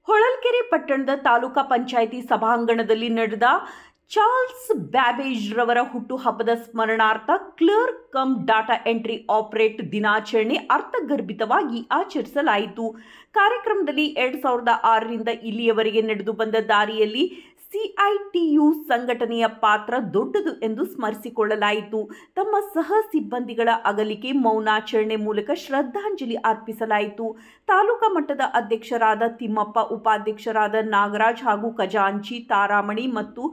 ಹೊಳಲ್ಕೆರೆ ಪಟ್ಟಣದ ತಾಲೂಕಾ ಪಂಚಾಯಿತಿ ಸಭಾಂಗಣದಲ್ಲಿ ನಡೆದ ಚಾರ್ಲ್ಸ್ ಬ್ಯಾಬೇಜ್ ರವರ ಹುಟ್ಟುಹಬ್ಬದ ಸ್ಮರಣಾರ್ಥ clerk come data entry operate ದಿನಾಚರಣೆ ಅರ್ಥಗರ್ಭಿತವಾಗಿ ಆಚರಿಸಲಾಯಿತು. ಕಾರ್ಯಕ್ರಮದಲ್ಲಿ 2006 ರಿಂದ ಇಲ್ಲಿಯವರೆಗೆ ನಡೆದು ಬಂದ ದಾರಿಯಲ್ಲಿ ಸಿಐಟಿಯು ಸಂಘಟನೆಯ ಪಾತ್ರ ದೊಡ್ಡದು ಎಂದು ಸ್ಮರಿಸಿಕೊಳ್ಳಲಾಯಿತು. ತಮ್ಮ ಸಹ ಸಿಬ್ಬಂದಿಗಳ ಅಗಲಿಕೆ ಮೌನಾಚರಣೆ ಮೂಲಕ ಶ್ರದ್ಧಾಂಜಲಿ ಅರ್ಪಿಸಲಾಯಿತು. ತಾಲೂಕಾ ಮಟ್ಟದ ಅಧ್ಯಕ್ಷರಾದ ತಿಮ್ಮಪ್ಪ, ಉಪಾಧ್ಯಕ್ಷರಾದ ನಾಗರಾಜ್ ಹಾಗೂ ಖಜಾಂಚಿ ತಾರಾಮಣಿ ಮತ್ತು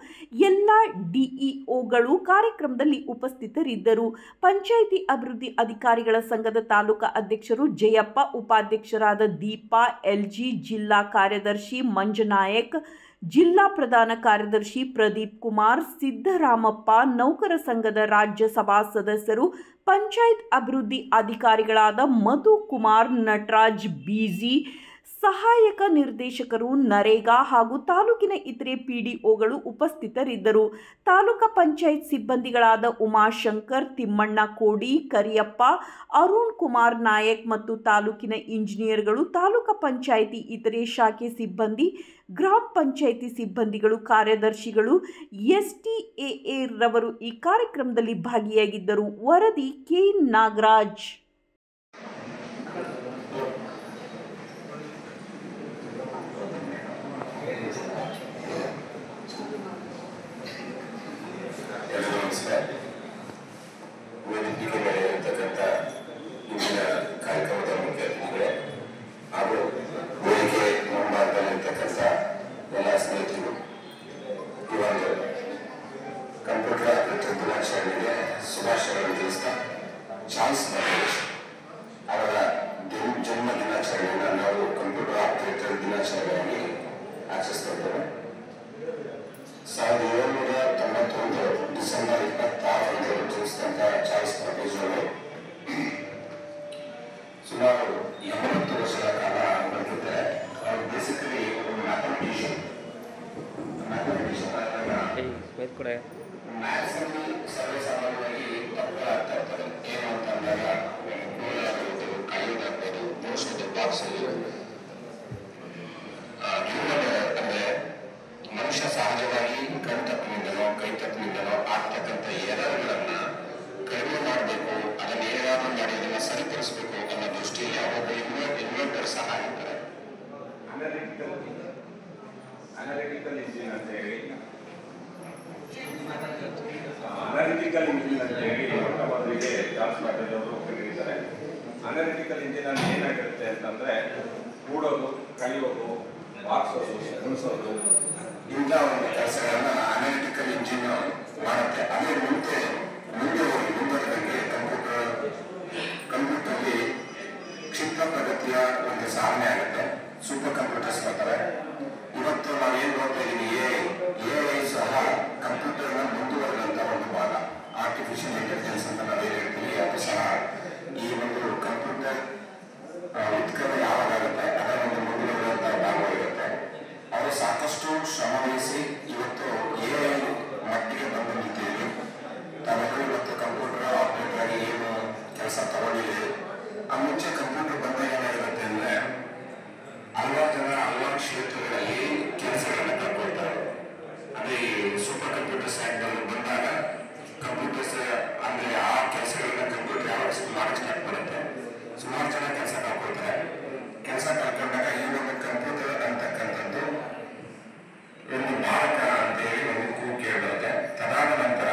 ಎಲ್ಲ ಡಿಇಒಗಳು ಕಾರ್ಯಕ್ರಮದಲ್ಲಿ ಉಪಸ್ಥಿತರಿದ್ದರು. ಪಂಚಾಯಿತಿ ಅಭಿವೃದ್ಧಿ ಅಧಿಕಾರಿಗಳ ಸಂಘದ ತಾಲೂಕಾ ಅಧ್ಯಕ್ಷರು ಜಯಪ್ಪ, ಉಪಾಧ್ಯಕ್ಷರಾದ ದೀಪಾ ಎಲ್ಜಿ, ಜಿಲ್ಲಾ ಕಾರ್ಯದರ್ಶಿ ಮಂಜನಾಯಕ್, ಜಿಲ್ಲಾ ಪ್ರಧಾನ ಕಾರ್ಯದರ್ಶಿ ಪ್ರದೀಪ್ ಕುಮಾರ್, ಸಿದ್ದರಾಮಪ್ಪ, ನೌಕರ ಸಂಘದ ರಾಜ್ಯ ಸಭಾ ಸದಸ್ಯರು, ಪಂಚಾಯತ್ ಅಭಿವೃದ್ಧಿ ಅಧಿಕಾರಿಗಳಾದ ಮಧು ಕುಮಾರ್, ನಟರಾಜ್, ಬಿಜಿ, ಸಹಾಯಕ ನಿರ್ದೇಶಕರು, ನರೇಗಾ ಹಾಗೂ ತಾಲೂಕಿನ ಇತರೆ ಪಿಡಿಒಗಳು ಉಪಸ್ಥಿತರಿದ್ದರು. ತಾಲೂಕಾ ಪಂಚಾಯತ್ ಸಿಬ್ಬಂದಿಗಳಾದ ಉಮಾಶಂಕರ್, ತಿಮ್ಮಣ್ಣ ಕೋಡಿ, ಕರಿಯಪ್ಪ, ಅರುಣ್ ಕುಮಾರ್ ನಾಯಕ್ ಮತ್ತು ತಾಲೂಕಿನ ಇಂಜಿನಿಯರ್ಗಳು, ತಾಲೂಕಾ ಪಂಚಾಯಿತಿ ಇತರೆ ಶಾಖೆ ಸಿಬ್ಬಂದಿ, ಗ್ರಾಮ ಪಂಚಾಯಿತಿ ಸಿಬ್ಬಂದಿಗಳು, ಕಾರ್ಯದರ್ಶಿಗಳು, ಎಸ್ಟಿಎಎ ರವರು ಈ ಕಾರ್ಯಕ್ರಮದಲ್ಲಿ ಭಾಗಿಯಾಗಿದ್ದರು. ವರದಿ ಕೆ ನಾಗರಾಜ್. ವೇದಿಕೆಗೆ ಮೇಲೆ ಇರತಕ್ಕಂಥ ಇಂದಿನ ಕಾರ್ಯಕ್ರಮದ ಮುಖ್ಯ ಅತಿಥಿಗಳೇ ಹಾಗೂ ವೇದಿಕೆ ಮುಂಭಾಗದಲ್ಲಿರ್ತಕ್ಕಂಥ ಎಲ್ಲ ಸ್ನೇಹಿತರು, ಈ ಒಂದು ಕಂಪ್ಯೂಟರ್ ಆಪರೇಟರ್ ದಿನಾಚರಣೆಗೆ ಶುಭಾಶಯಗಳನ್ನು ತಿಳಿಸ್ತಾ ಚಾರ್ಲ್ಸ್ ಬ್ಯಾಬೇಜ್ ಅವರ ಜನ್ಮ ದಿನಾಚರಣೆಯನ್ನು ನಾವು ಕಂಪ್ಯೂಟರ್ ಆಪರೇಟರ್ ದಿನಾಚರಣೆಯಾಗಿ ಆಚರಿಸ್ತಾ ಇದ್ದೇವೆ. 1791 ಡಿಸೆಂಬರ್ 26ರಂದು ಜನಿಸಿದಂಥ ಚಾರ್ಲ್ಸ್ ಬ್ಯಾಬೇಜ್ ಅವರು ಸುಮಾರು 80 ವರ್ಷಗಳ ಕಾಲ ಬದುಕಿದ್ದಾರೆ. ಅವರು ಬೇಸಿಕಲಿ ಒಂದು ಮ್ಯಾಥಮೆಟಿಷಿಯನ್ ಮ್ಯಾಥ್ಸಲ್ಲಿ ಸರ್ವೇಸಾಮಾನ್ಯವಾಗಿ ತಪ್ಪುಗಳ ಅರ್ಥ ಇರ್ತಾರೆ. ಏನು ಅಂತ ಅಂದಾಗ ಗೋಲಾಗ್ಬೋದು, ಕಳೆಯೋದಾಗ್ಬೋದು, ಮೋಸ್ಟ್ಲಿ ಬಾಕ್ಸಲ್ಲಿ ಅಂದರೆ ಮನುಷ್ಯ ಸಹಜವಾಗಿ ಕಣ್ತಪ್ಪಿನಿಂದಲೋ ಕೈತಪ್ಪಿನಿಂದಲೋ ಆಗ್ತಕ್ಕಂಥ ಎರರ್ಗಳನ್ನ ಕಡಿಮೆ ಮಾಡಬೇಕು, ಅದನ್ನು ಏನಾದರೂ ಮಾಡಿ ಅದನ್ನು ಸರಿಪಡಿಸಬೇಕು ಅನ್ನೋ ದೃಷ್ಟಿಯಲ್ಲಿ ಅವರೊಬ್ಬ ಇನ್ವೆಂಟರ್ ಸಹ ಆಗಿರ್ತಾರೆ. ಅನಾಲಿಟಿಕಲ್ ಇಂಜಿನ್ ಅಂತ ಹೇಳಿ ಮೊದಲಿಗೆ ಚಾರ್ಲ್ಸ್ ಬ್ಯಾಬೇಜ್ ಅವರು ಕರೀತಾರೆ. ಅನಾಲಿಟಿಕಲ್ ಇಂಜಿನ್ ಅಲ್ಲಿ ಏನಾಗಿರುತ್ತೆ ಅಂತಂದ್ರೆ ಕೂಡೋದು, ಕಲಿಯೋದು, ಬಾಕ್ಸೋದು, ಗುಣಿಸೋದು, ಇಂಥ ಒಂದು ಕೆಲಸಗಳನ್ನ ಅನಾಲಿಟಿಕಲ್ ಇಂಜಿನ್ ಮಾಡುತ್ತೆ. ಅದೇ ಮುಂದೆ ಮುಂಬರದಂಗೆ ಕಂಪ್ಯೂಟರ್ಲಿ ಕ್ಷಿಪ್ರ ಪ್ರಗತಿಯ ಒಂದು ಸಾಧನೆ ಆಗುತ್ತೆ. ಸೂಪರ್ ಕಂಪ್ಯೂಟರ್ಸ್ ಬರ್ತಾರೆ. ಇವತ್ತು ನಾವೇನು ನೋಡ್ತಾ ಇದ್ದೀವಿ, ಎಐ ಸಹ ಕಂಪ್ಯೂಟರ್ನ ಮುಂದುವರೆದಂಥ ಒಂದು ಭಾಗ. ಆರ್ಟಿಫಿಷಿಯಲ್ ಇಂಟೆಲಿಜೆನ್ಸ್ ಅಂತ ನಾವೇನು ಹೇಳ್ತೀವಿ, ಅದು ಸಹ ಈ ಒಂದು ಕಂಪ್ಯೂಟರ್ ಉತ್ಕರ್ಷ ಯಾವಾಗುತ್ತೆ ಅದರ ಒಂದು ಮುಂದುವರೆದಂಥ ಭಾಗವಾಗಿರುತ್ತೆ. ಅವರು ಸಾಕಷ್ಟು ಶ್ರಮವಹಿಸಿ ಇವತ್ತು ಎಐ ಮಟ್ಟಿಗೆ ಬಂದು ನಿಂತಿದ್ದೀವಿ. ತಾವೆಲ್ಲರೂ ಇವತ್ತು ಕಂಪ್ಯೂಟರ್ ಆಪರೇಟರ್ ಆಗಿ ಏನು ಕೆಲಸ ತಗೊಂಡಿದ್ದೀವಿ. ಆ ಮುಂಚೆ ಕಂಪ್ಯೂಟರ್ ಬಂದಾಗ ಏನಾಗಿರುತ್ತೆ ಅಂದರೆ ಹಲವಾರು ಜನ ಹಲವಾರು ಕ್ಷೇತ್ರಗಳಲ್ಲಿ ಕೆಲಸಗಳನ್ನು ಕಳ್ಕೊಳ್ತಾರೆ. ಅದೇ ಸೂಪರ್ ಕಂಪ್ಯೂಟರ್ಸ್ ಬಂದಾಗ ಕಂಪ್ಯೂಟರ್ಸ್ ಅಂದರೆ ಆ ಕೆಲಸಗಳನ್ನ ಕಂಪ್ಯೂಟರ್ ಯಾವಾಗ ಮಾಡಕ್ಕೆ ಸ್ಟಾರ್ಟ್ ಮಾಡುತ್ತೆ, ಸುಮಾರು ಜನ ಕೆಲಸ ಕಳ್ಕೊಳ್ತಾರೆ. ಕೆಲಸ ಕಳ್ಕೊಂಡಾಗ ಈ ಒಂದು ಕಂಪ್ಯೂಟರ್ ಅಂತಕ್ಕಂಥದ್ದು ಒಂದು ಭಾರತ ಅಂತ ಹೇಳಿ ಒಂದು ಕೂಗು ಕೇಳಿರುತ್ತೆ. ತದಾದ ನಂತರ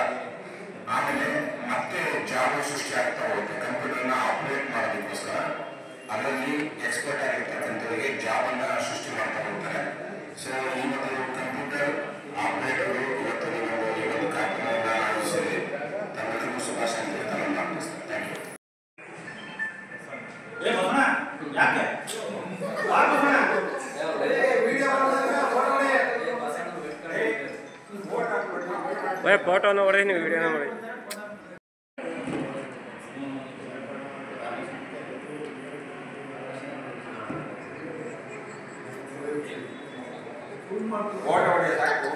ಆಮೇಲೆ ಮತ್ತೆ ಜಾಬ್ ಸೃಷ್ಟಿ ಆಗ್ತಾ ಹೋಗುತ್ತೆ. ಕಂಪ್ಯೂಟರ್ನ ಆಪರೇಟ್ ಮಾಡೋದಕ್ಕೋಸ್ಕರ ಅದರಲ್ಲಿ ಎಕ್ಸ್ಪರ್ಟ್ ಆಗಿರ್ತಕ್ಕಂಥವರಿಗೆ ಜಾಬನ್ನು ಸೃಷ್ಟಿ ಮಾಡ್ತಾ ಹೋಗ್ತಾರೆ. ಸೊ ಈ ಒಂದು ಕಂಪ್ಯೂಟರ್ ಆಪರೇಟರು ಇವತ್ತು ಈ ಒಂದು ಕಾರ್ಯಕ್ರಮವನ್ನು ಆಯೋಜಿಸಿ ತಮ್ಮೆಲ್ಲರಿಗೂ ಶುಭಾಶಯ ಹೇಳ್ತಾರೆ. Thank you. ಫೋಟೋನ ಹೊಡೆದಿ, ನೀವು ವಿಡಿಯೋನ ಮಾಡಿ. ಸಾಕು